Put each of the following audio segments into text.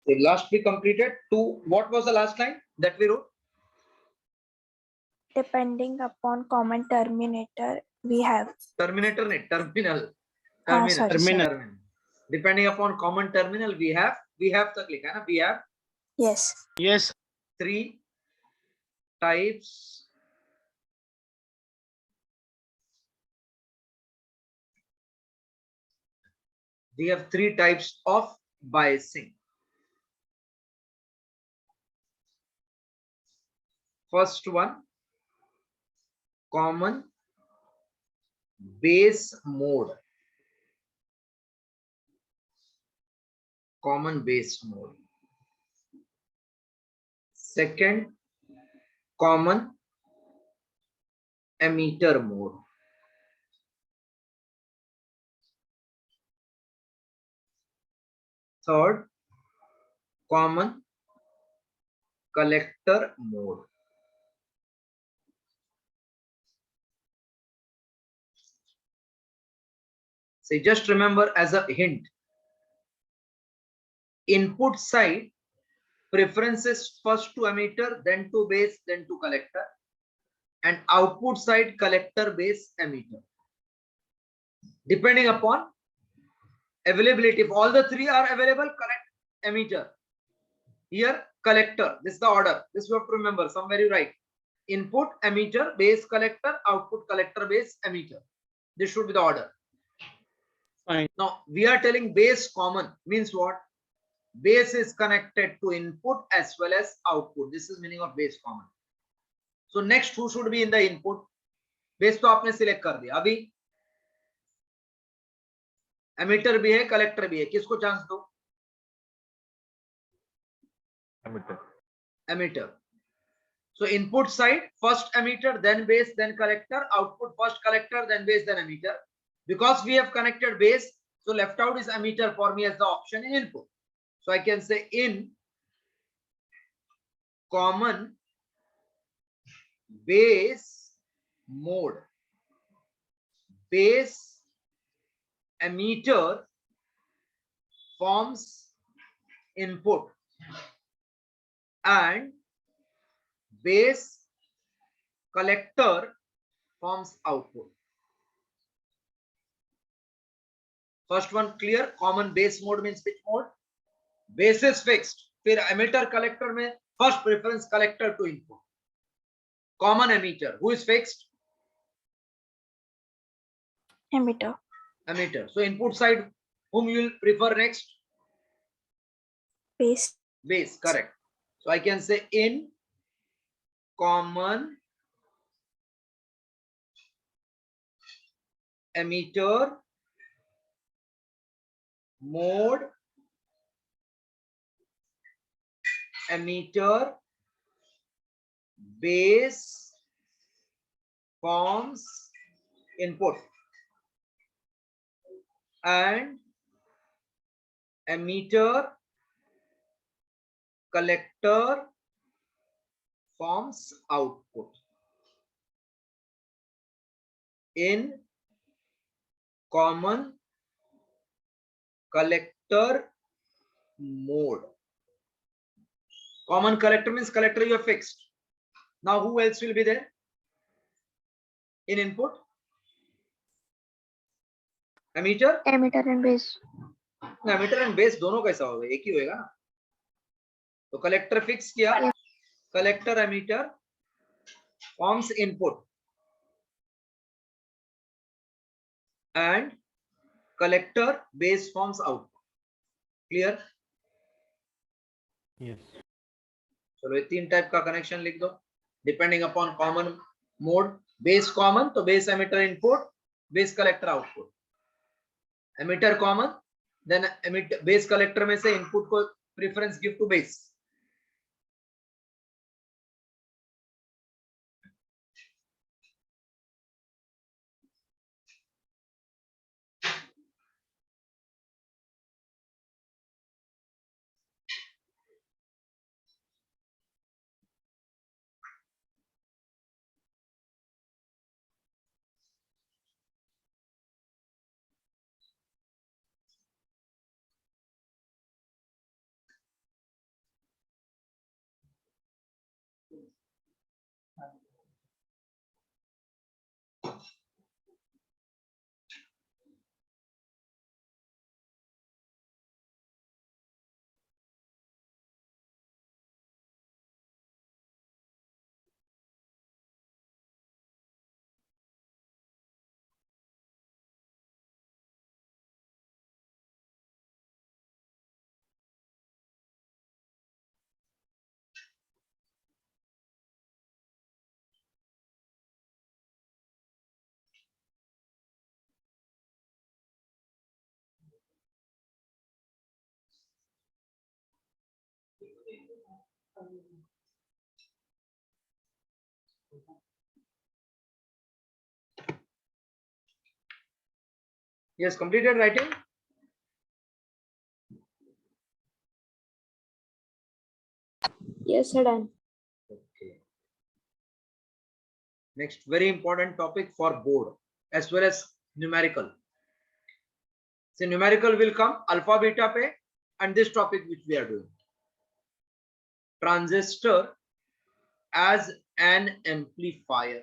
The last we completed. To what was the last line that we wrote? Depending upon common terminator, we have. Terminator, terminal. Sorry. Terminal. Depending upon common terminal, we have the click, है ना? We have. Yes. Yes. 3 types of biasing. First one, common base mode. Common base mode. Second, common emitter mode. Third, common collector mode. So just remember as a hint, input side preferences first to emitter, then to base, then to collector, and output side collector, base, emitter. Depending upon availability, if all the three are available, collect emitter. Here collector, this is the order. This you have to remember, somewhere you write input, emitter, base, collector, output, collector, base, emitter. This should be the order. Fine. Now we are telling base common means what? Base is connected to input as well as output. This is meaning of base common. So next who should be in the input? Base तो आपने select कर दिया. अभी emitter भी है, collector भी है. किसको chance दो? Emitter. So input side first emitter, then base, then collector. Output first collector, then base, then emitter. Because we have connected base, so left out is emitter for me as the option in input. So I can say in common base mode, base emitter forms input and base collector forms output. First one clear. Common base mode means which mode? Base is fixed. फिर emitter collector में first preference collector to input. Common emitter who is fixed? Emitter. Emitter. So input side whom you will prefer next? Base. Base, correct. So I can say in common emitter mode, emitter base forms input and emitter collector forms output. In common collector mode. Common collector means collector you have fixed. Now who else will be there in input? Emitter? Emitter and base. Emitter and base दोनों कैसा होगा? एक ही होगा ना. तो collector fix किया. Collector emitter forms input and collector base forms output. Clear? Yes. चलो ये तीन टाइप का कनेक्शन लिख दो. Depending upon common mode, base common तो base emitter input, base collector output. Emitter common, then emitter base collector में से input को preference give to base. Yes, completed writing. Yes, sir, done. Okay. Next, very important topic for board as well as numerical. So numerical will come alpha beta pe, and this topic which we are doing. Transistor as an amplifier.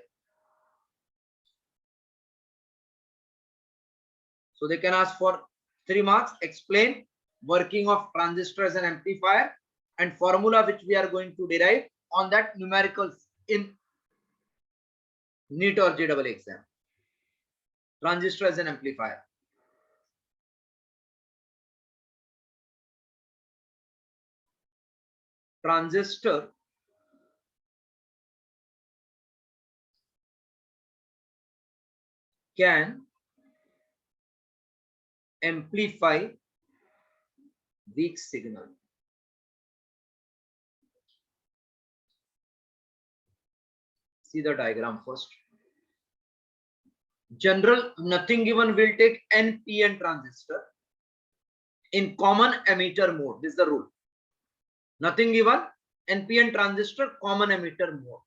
So they can ask for 3 marks. Explain working of transistor as an amplifier and formula which we are going to derive on that numerical in NEET or JEE exam. Transistor as an amplifier. Transistor can amplify weak signal. See the diagram first. General, nothing given, will take NPN transistor in common emitter mode. This is the rule. Nothing given, NPN transistor, common emitter mode.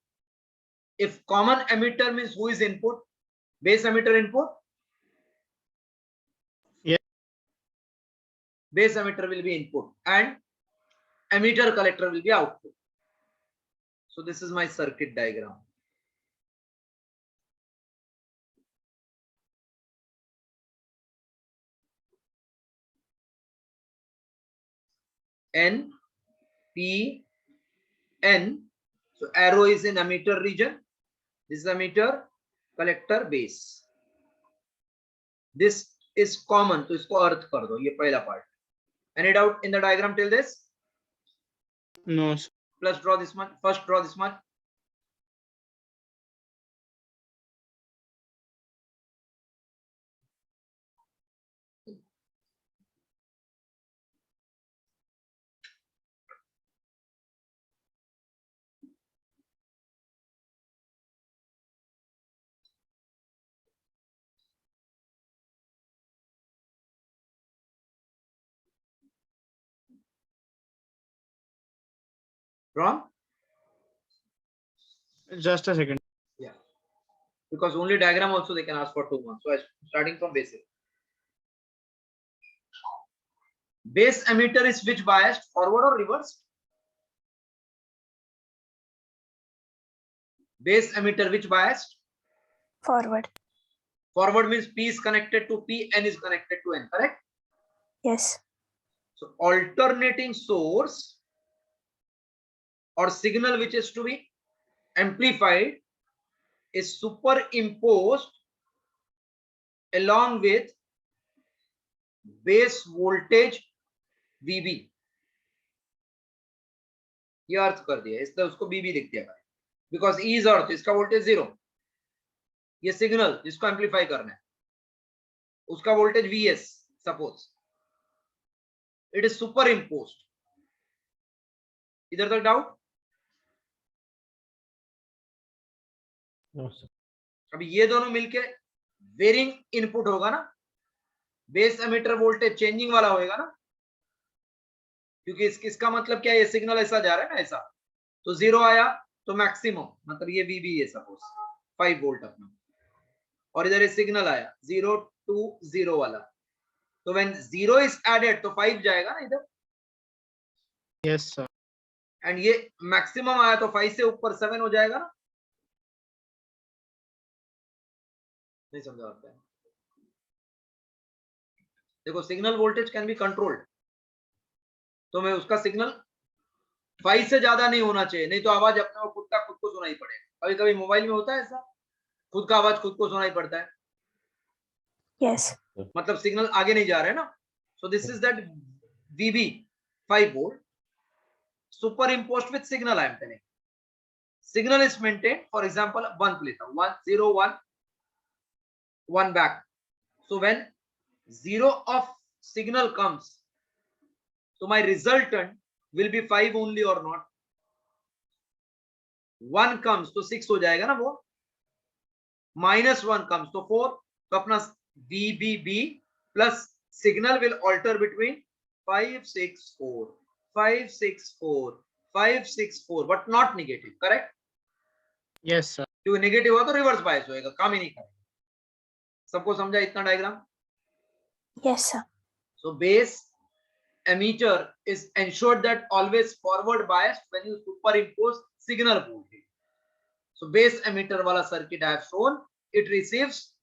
If common emitter means who is input? Base emitter input? Yes. Base emitter will be input and emitter collector will be output. So this is my circuit diagram. N, P, N. So arrow is in emitter region. This is emitter, collector, base. This is common. So इसको अर्थ कर दो. ये पहला part. Any doubt in the diagram till this? No, sir. Plus draw this one. First draw this one. Wrong? Just a second. Yeah. Because only diagram also they can ask for 2 marks. So I'm starting from basic. Base emitter is which biased? Forward or reverse? Base emitter which biased? Forward. Forward means P is connected to P, N is connected to N, correct? Yes. So alternating source or signal which is to be amplified is superimposed along with base voltage VB. ये अर्थ कर दिया, इसलिए उसको BB लिख दिया because E is अर्थ, इसका voltage 0. ये signal जिसको एम्पलीफाई करना है उसका voltage VS suppose. It is super imposed. इधर तक डाउट? No, sir. अभी ये दोनों मिलके वेरिंग इनपुट होगा ना, बेस एमिटर वोल्टेज चेंजिंग वाला होएगा ना, क्योंकि इसका मतलब क्या है, ये सिग्नल ऐसा जा रहा है ना ऐसा, तो 0 आया तो मैक्सिमम मतलब ये VB है सपोज 5 वोल्ट अपना, और इधर ये सिग्नल आया 0 to 0 वाला, तो व्हेन 0 इज एडेड तो 5 जाएगा ना इधर. Yes, sir. एंड ये मैक्सिमम आया तो 5 से ऊपर 7 हो जाएगा ना. नहीं समझा आपका? देखो signal voltage can be controlled, तो मैं उसका सिग्नल 5 से ज्यादा नहीं होना चाहिए, नहीं तो आवाज अपने को खुद को सुनाई पड़ेगा. कभी कभी मोबाइल में होता है ऐसा, खुद का आवाज खुद को सुनाई पड़ता है. Yes. मतलब सिग्नल आगे नहीं जा रहा है ना. So this is that VB 5 volt superimposed with signal. I am telling signal is maintained, for example 1 place 1 0 1 1 back. So when 0 of signal comes, so my resultant will be 5 only or not? 1 comes तो 6 हो जाएगा ना वो, -1 comes तो 4, तो अपना VBB plus signal will alter between 564, 564, 564, but not negative, correct? Yes, sir. क्योंकि negative हुआ तो रिवर्स बायस होएगा, काम ही नहीं करेगा। सबको समझा इतना diagram? Yes, sir. So base emitter is ensured that always forward biased when you superimpose signal voltage. So base emitter wala circuit I have shown, it receives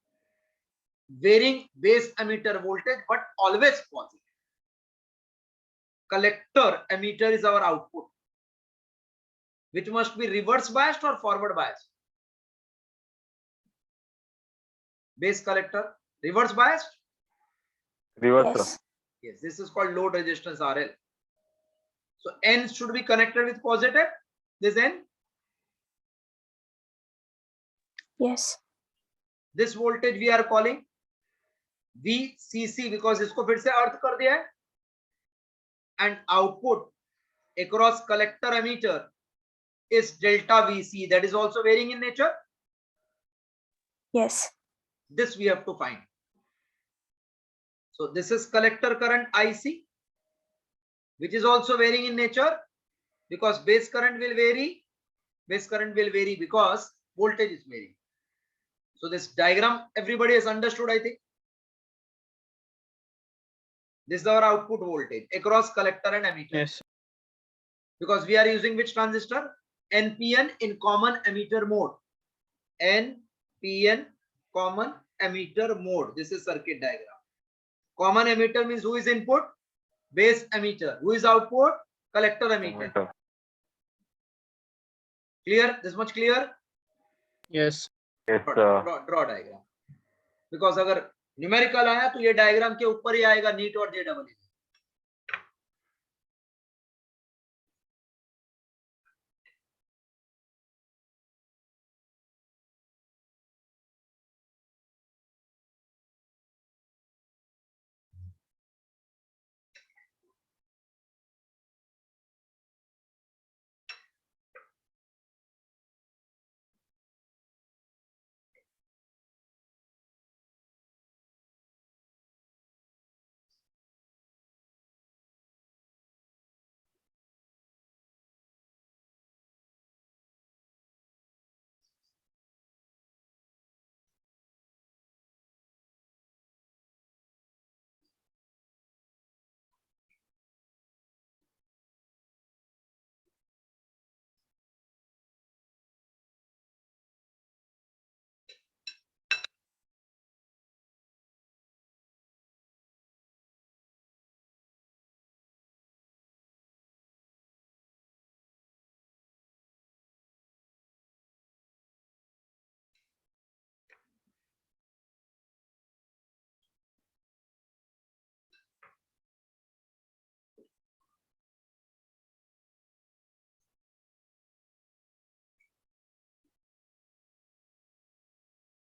varying base emitter voltage but always positive. Collector emitter is our output, which must be reverse biased or forward biased. Base collector reverse biased. Reverse. Yes. Yes, this is called load resistance RL. So N should be connected with positive. This N. Yes. This voltage we are calling VCC because इसको फिर से अर्थ कर दिया है. And output across collector emitter is delta VC, that is also varying in nature. Yes. This we have to find. So this is collector current IC, which is also varying in nature because base current will vary. Base current will vary because voltage is varying. So this diagram everybody has understood, I think. This is our output voltage across collector and emitter. Yes. Because we are using which transistor? NPN in common emitter mode. NPN common emitter mode. This is circuit diagram. Common emitter means who is input? Base emitter. Who is output? Collector emitter. Clear? This much clear? Yes. Yes, Draw diagram. Because अगर numerical आया तो ये diagram के ऊपर ही आएगा NEET और JEE.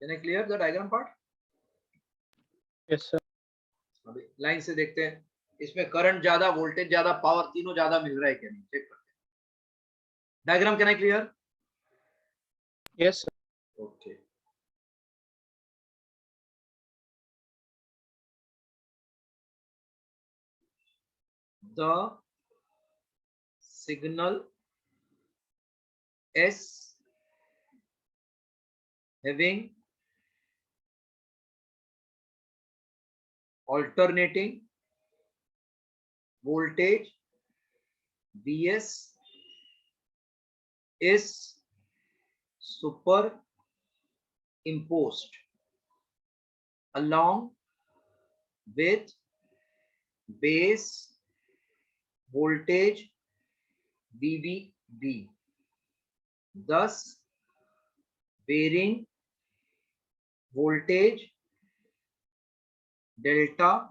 Can I clear the diagram part? Yes, sir. अभी line से देखते हैं इसमें करंट ज्यादा, वोल्टेज ज्यादा, पावर तीनों ज्यादा मिल रहा है क्या नहीं, चेक करते हैं. Diagram can I clear? Yes, sir. Okay. The signal S having alternating voltage Vs is superimposed along with base voltage VBB, thus varying voltage delta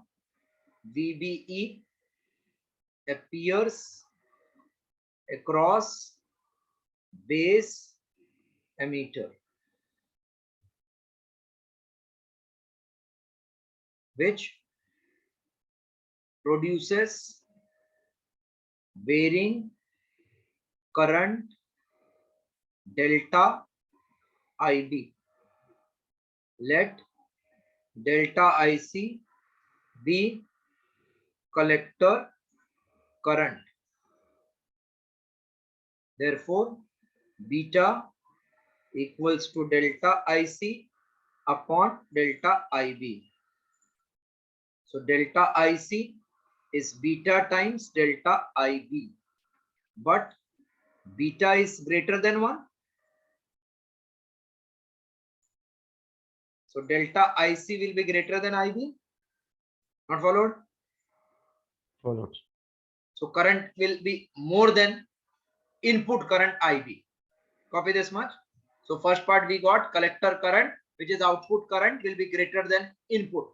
VBE appears across base emitter, which produces varying current delta IB. Let delta IC be collector current. Therefore, beta equals to delta IC upon delta IB. So delta IC is beta times delta IB, but beta is greater than 1. So delta IC will be greater than IB. Not followed? Followed. So current will be more than input current IB. Copy this much. So first part we got collector current, which is output current, will be greater than input.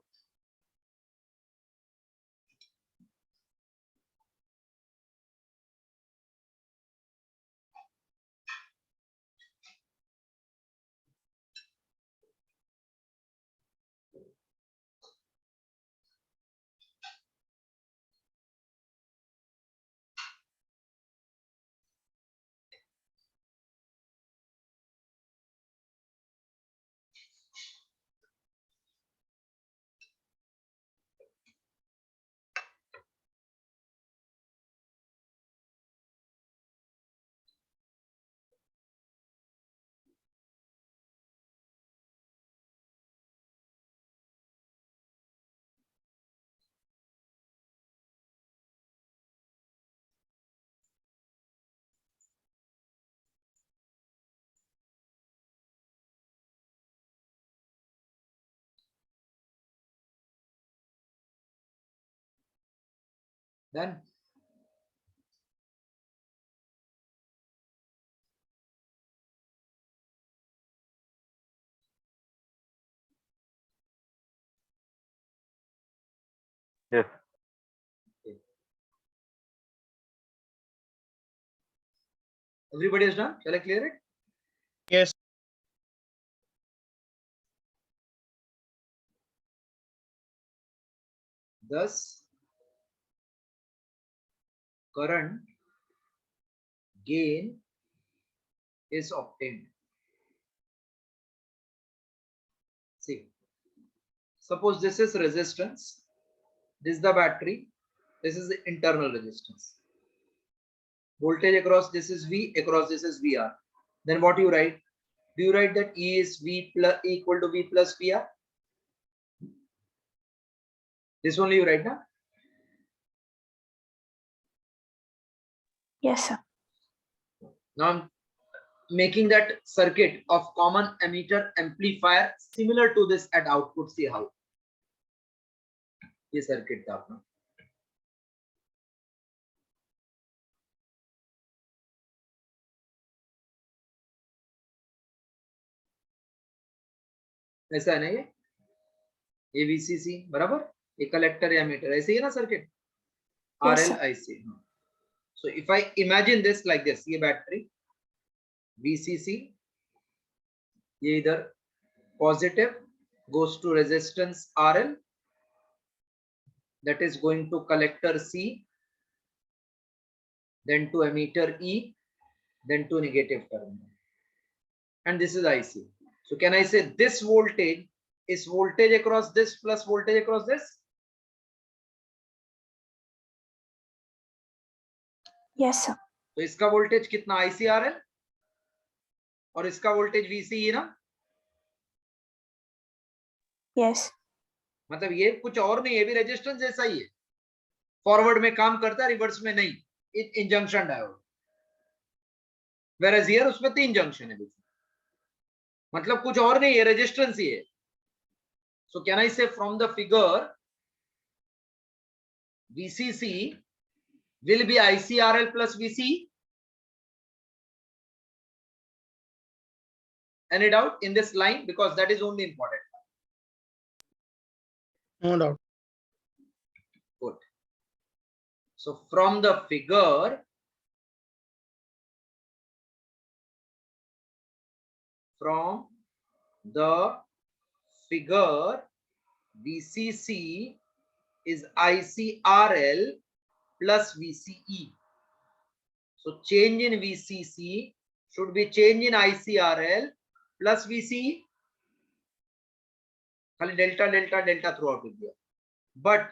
Then Yes. everybody is done. Shall I clear it? Yes. Thus, current gain is obtained. See, suppose this is resistance, this is the battery, this is the internal resistance. Voltage across this is V, across this is VR. Then what you write? Do you write that E is V plus equal to V plus VR? This only you write now? Yes, sir. Now I'm making that circuit of common emitter amplifier similar to this at output. See how this circuit था अपना. ऐसा है ना ये VCC बराबर, ये collector या metre ऐसे ही है ना circuit. Yes, RL sir. IC. So if I imagine this like this, ये बैटरी VCC, ये इधर positive goes to resistance RL, that is going to collector C, then to emitter E, then to negative terminal, and this is IC. So can I say this voltage is voltage across this plus voltage across this? Yes, sir. तो इसका voltage कितना ICRL और इसका voltage VCE ना. Yes. मतलब ये कुछ और नहीं है, भी रेजिस्टेंस जैसा ही है. फॉरवर्ड में काम करता है, रिवर्स में नहीं. In junction diode. Whereas here उसमें 3 जंक्शन है. मतलब कुछ और नहीं है, रेजिस्टेंस ही है. सो कैन आई से from the figure VCC will be ICRL plus VCE? Any doubt in this line? Because that is only important. No doubt. Good. So from the figure, VCC is ICRL plus VCE. So change in VCC should be change in ICRL plus VCE. खाली delta delta delta through out दिया, but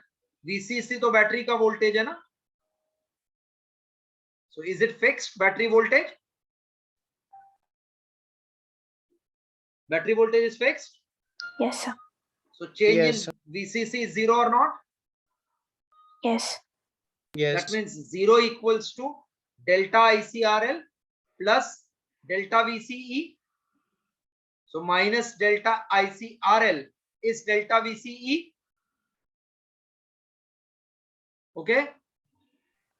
VCC तो battery का voltage है ना. So is it fixed battery voltage? Battery voltage is fixed. Yes, sir. So change Yes, in sir. VCC is 0 or not? Yes. Yes. That means 0 equals to delta ICRL plus delta VCE. So minus delta ICRL is delta VCE. Okay.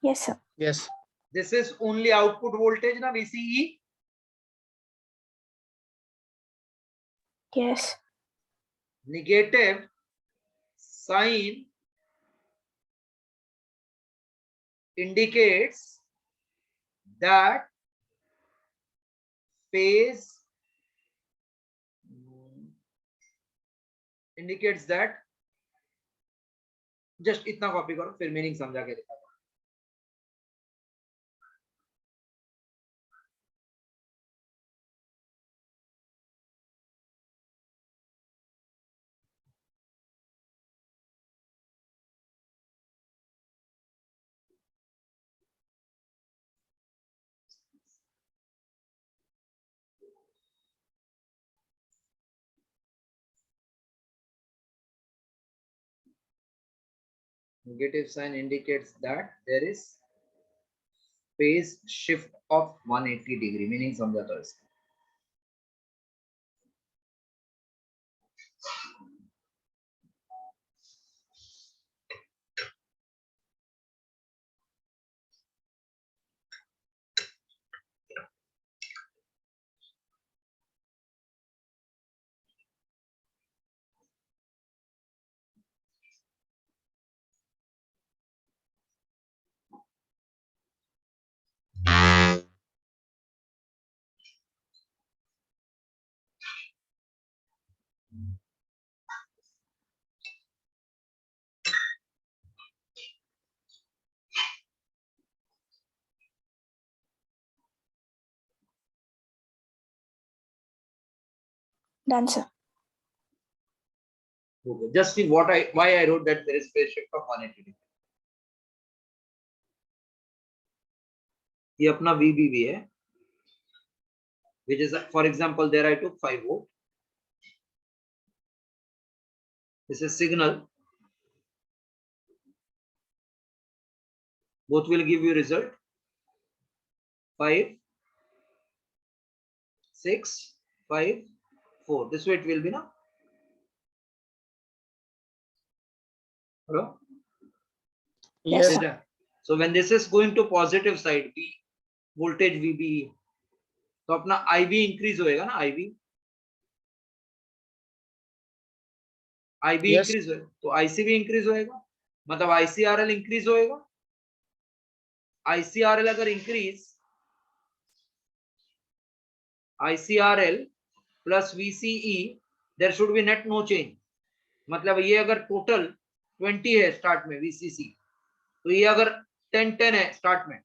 Yes, sir. Yes. This is only output voltage na VCE. Yes. Negative sign indicates that phase indicates that, just इतना copy करो फिर meaning समझा के दिखा. Negative sign indicates that there is phase shift of 180 degree. Meaning समझा था इसका. Done, sir. Okay. Just see what why I wrote that there is phase shift of 180 degree. ये अपना VBB है, which is, for example, there I took 5 volt. This is signal. Both will give you result 5, 6, 5, 4. This way it will be now. Hello? Yes, Yes. sir. So when this is going to positive side, voltage VB, तो अपना IB increase होएगा ना, IB Yes. increase होएगा, तो IC भी increase होएगा, मतलब ICRL increase होएगा. ICRL अगर increase, ICRL plus VCE, there should be net no change. मतलब ये अगर total 20 है start में VCC, तो ये अगर 10 है start में,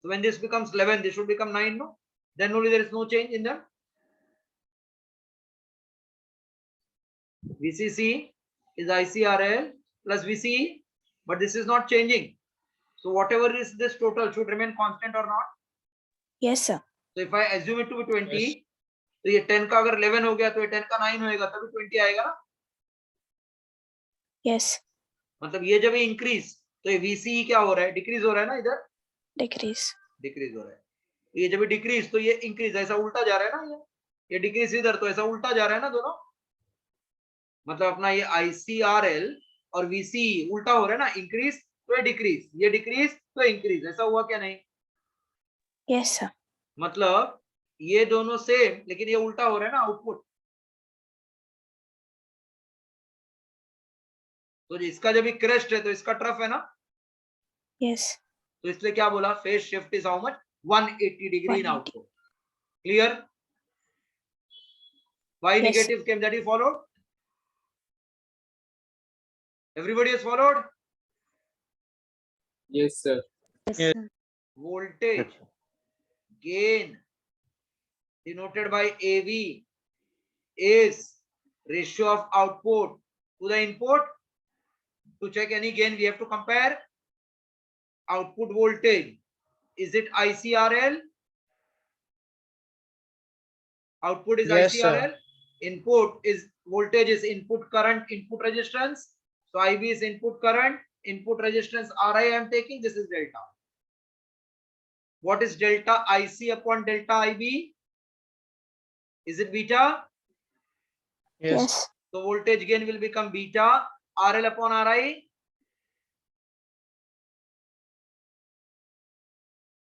so when this becomes 11, this should become 9, no? Then only there is no change in them. VCC is ICRL plus VCE, but this is not changing. So whatever is this total should remain constant or not? Yes, sir. So if I assume it to be 20, Yes. तो ये 10 का अगर 11 हो गया तो ये 10 का 9 होएगा, तभी 20 आएगा ना. Yes. मतलब ये जब इंक्रीज, तो ये VCE क्या हो रहा है, डिक्रीज हो रहा है ना, इधर Decrease. डिक्रीज हो रहा है. ये जब डिक्रीज तो ये इंक्रीज, ऐसा उल्टा जा रहा है ना, ये डिक्रीज इधर, तो ऐसा उल्टा जा रहा है ना दोनों. मतलब अपना ये ICRL और VCE उल्टा हो रहा है ना, इंक्रीज तो ये डिक्रीज तो इंक्रीज, ऐसा हुआ क्या नहीं? Yes, sir. मतलब ये दोनों सेम, लेकिन ये उल्टा हो रहा है ना आउटपुट. तो इसका जब क्रेस्ट है तो इसका ट्रफ है ना, Yes. तो इसलिए क्या बोला, phase shift is how much, 180 degree in 180. Output. Clear? Why Yes. negative came, that is followed? Everybody has followed? Yes, sir. Yes, Yes. sir. Voltage gain denoted by AV is ratio of output to the input. To check any gain, we have to compare output voltage. Is it ICRL? Output is Yes, ICRL. sir. Input is voltage is input current, input resistance. So IB is input current, input resistance RI I am taking. This is delta. What is delta IC upon delta IB? Is it beta? Yes. Yes. So voltage gain will become beta RL upon RI.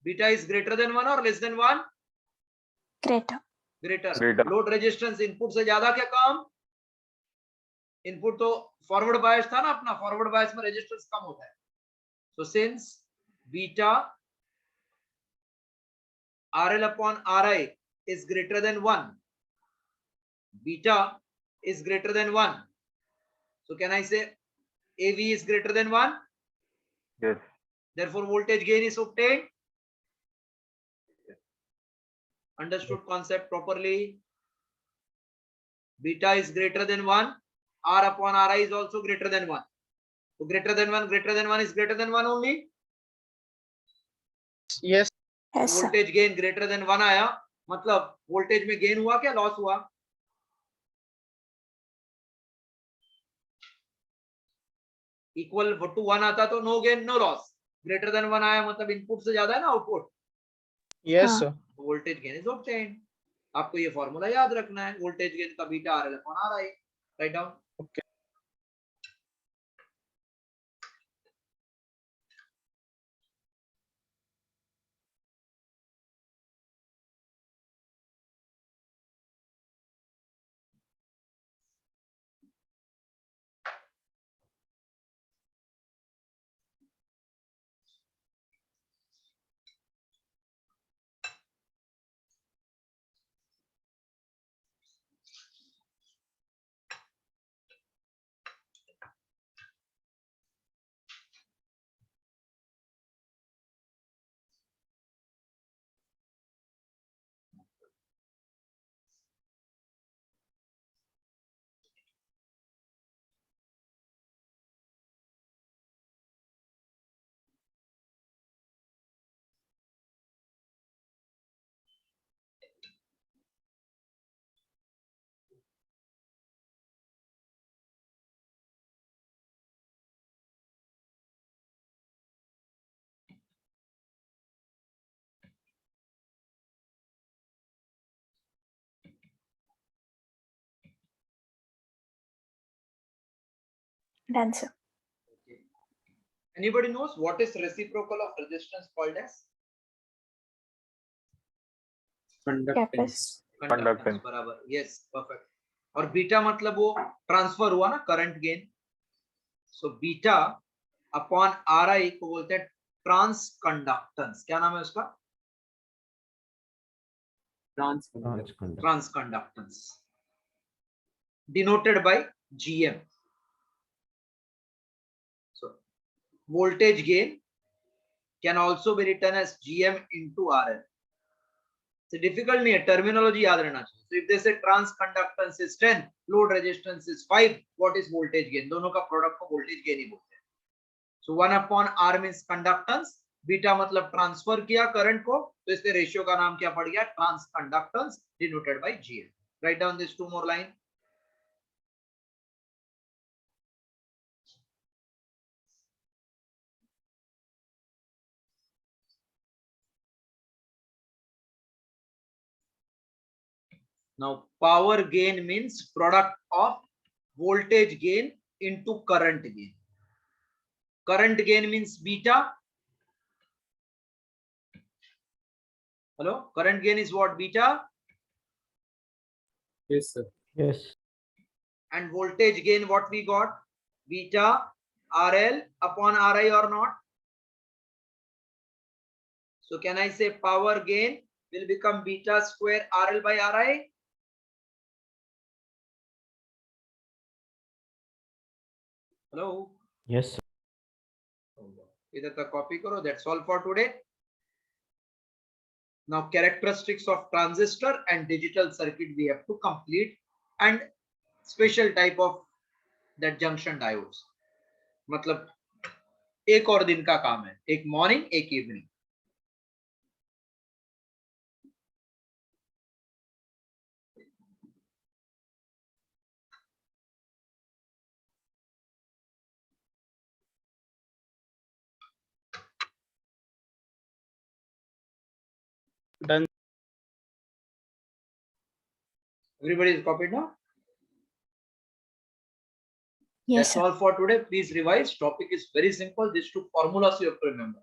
Beta is greater than 1 or less than 1? Greater. Greater. Greater. Load resistance input से ज्यादा क्या काम? Input तो forward bias था ना अपना, forward bias में resistance कम होता है. So since beta RL upon RI is greater than 1, beta is greater than 1. So can I say AV is greater than 1? Yes. Therefore voltage gain is obtained. Understood concept properly? Beta is greater than 1. R upon Ri is also greater than 1. So greater than 1 is greater than 1 only. Yes. Yes, sir. Voltage gain greater than 1 आया, मतलब voltage में gain हुआ क्या loss हुआ? Equal to 1 आता तो no gain no loss. Greater than 1 आया मतलब इनपुट से ज्यादा है ना आउटपुट. Yes, हाँ. sir. Voltage gain is obtained. आपको ये फॉर्मूला याद रखना है. वोल्टेज गेन का beta RL upon RI. Write down. Okay. Done, sir. Anybody knows what is reciprocal of resistance called as? Capacitance. Conductance. बराबर. Yes, perfect. और beta मतलब वो ट्रांसफर हुआ ना current gain. So beta upon R I को बोलते हैं transconductance. क्या नाम है उसका? Transconductance denoted by GM. So voltage gain can also be written as GM into RL. So difficult नहीं है, टर्मिनोलॉजी याद रहना चाहिए. So if they say trans conductance is 10, load resistance is 5, what is voltage gain? दोनों का product को voltage gain ही बोलते हैं. So 1 upon R means conductance, beta मतलब ट्रांसफर किया करंट को, तो इसके रेशियो का नाम क्या पड़ गया? Transconductance denoted by GM. Write down these two more line. Now power gain means product of voltage gain into current gain. Current gain means beta. Hello, current gain is what? Beta. Yes, sir. Yes. And voltage gain what we got? Beta RL upon RI or not? So can I say power gain will become beta square RL by RI? Hello. Yes. Sir. इधर तक copy करो. That's all for today. Now characteristics of transistor and digital circuit we have to complete, and special type of that junction diodes. मतलब एक और दिन का काम है, एक मॉर्निंग एक evening. Done. Everybody is copied now? Yes, That's sir. all for today. Please revise. Topic is very simple. These two formulas you have to remember.